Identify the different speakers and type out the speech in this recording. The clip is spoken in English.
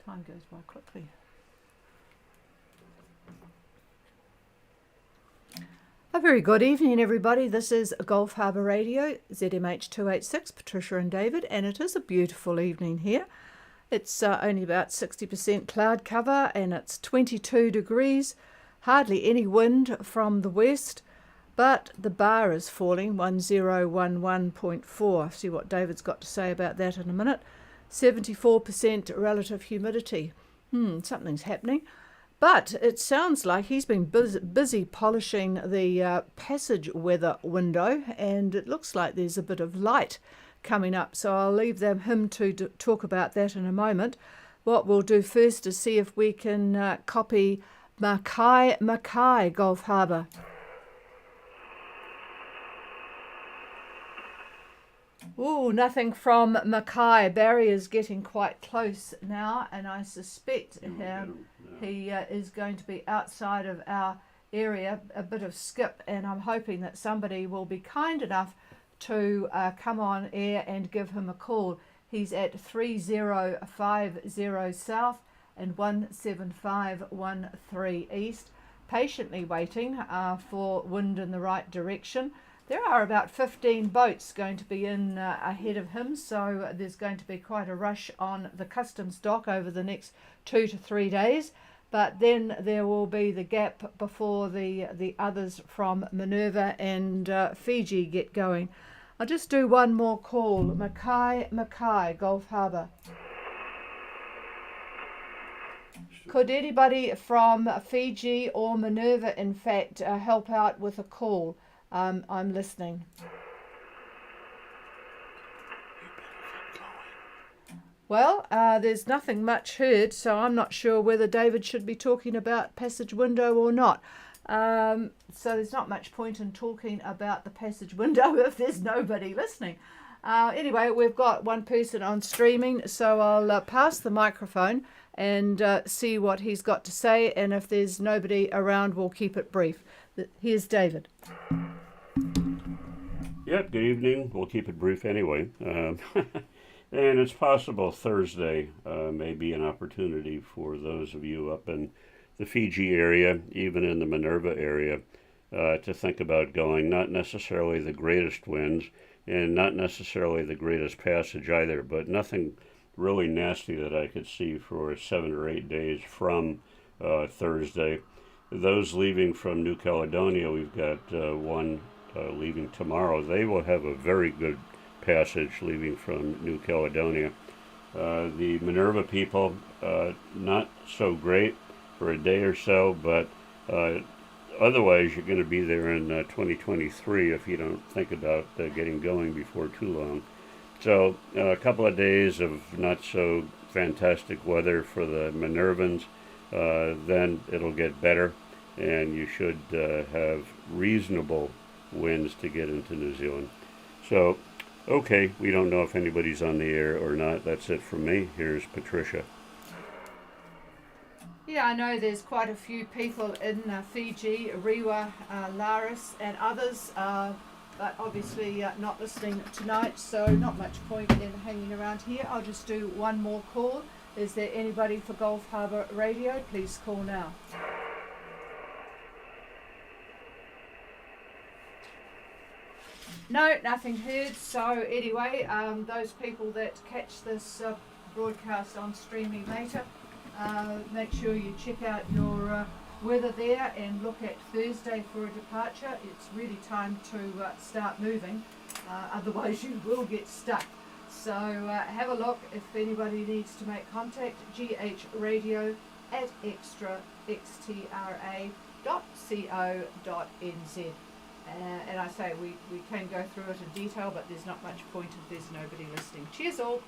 Speaker 1: Time goes by quickly. A very good evening, everybody. This is Gulf Harbour Radio, ZMH 286, Patricia and David, and it is a beautiful evening here. It's only about 60% cloud cover and it's 22 degrees, hardly any wind from the west, but the bar is falling, 1011.4. See what David's got to say about that in a minute. 74% relative humidity. Something's happening. But it sounds like he's been busy polishing the passage weather window, and it looks like there's a bit of light coming up. So I'll leave him to talk about that in a moment. What we'll do first is see if we can copy Mackay, Gulf Harbour. Ooh, nothing from Mackay. Barry is getting quite close now, and I suspect he is going to be outside of our area, a bit of skip, and I'm hoping that somebody will be kind enough to come on air and give him a call. He's at 3050 south and 17513 east, patiently waiting for wind in the right direction. There are about 15 boats going to be in ahead of him, so there's going to be quite a rush on the customs dock over the next 2 to 3 days. But then there will be the gap before the others from Minerva and Fiji get going. I'll just do one more call. Mackay, Gulf Harbour. Could anybody from Fiji or Minerva, in fact, help out with a call? I'm listening. Well, there's nothing much heard, so I'm not sure whether David should be talking about passage window or not. So there's not much point in talking about the passage window if there's nobody listening. Anyway, we've got one person on streaming, so I'll pass the microphone and see what he's got to say, and if there's nobody around, we'll keep it brief. Here's David.
Speaker 2: Yep, good evening. We'll keep it brief anyway. And it's possible Thursday may be an opportunity for those of you up in the Fiji area, even in the Minerva area, to think about going. Not necessarily the greatest winds and not necessarily the greatest passage either, but nothing really nasty that I could see for 7 or 8 days from Thursday. Those leaving from New Caledonia, we've got one leaving tomorrow. They will have a very good passage leaving from New Caledonia. The Minerva people, not so great for a day or so, but otherwise you're going to be there in 2023 if you don't think about getting going before too long. So a couple of days of not so fantastic weather for the Minervans, then it'll get better, and you should have reasonable winds to get into New Zealand. So, okay, we don't know if anybody's on the air or not. That's it from me. Here's Patricia.
Speaker 1: Yeah, I know there's quite a few people in Fiji, Rewa, Laris and others, but obviously not listening tonight, so not much point in hanging around here. I'll just do one more call. Is there anybody for Gulf Harbour Radio? Please call now. No, nothing heard. So anyway, those people that catch this broadcast on streaming later, make sure you check out your weather there and look at Thursday for a departure. It's really time to start moving, otherwise you will get stuck. So have a look if anybody needs to make contact. ghradio@extra.co.nz. And I say we can go through it in detail, but there's not much point if there's nobody listening. Cheers all.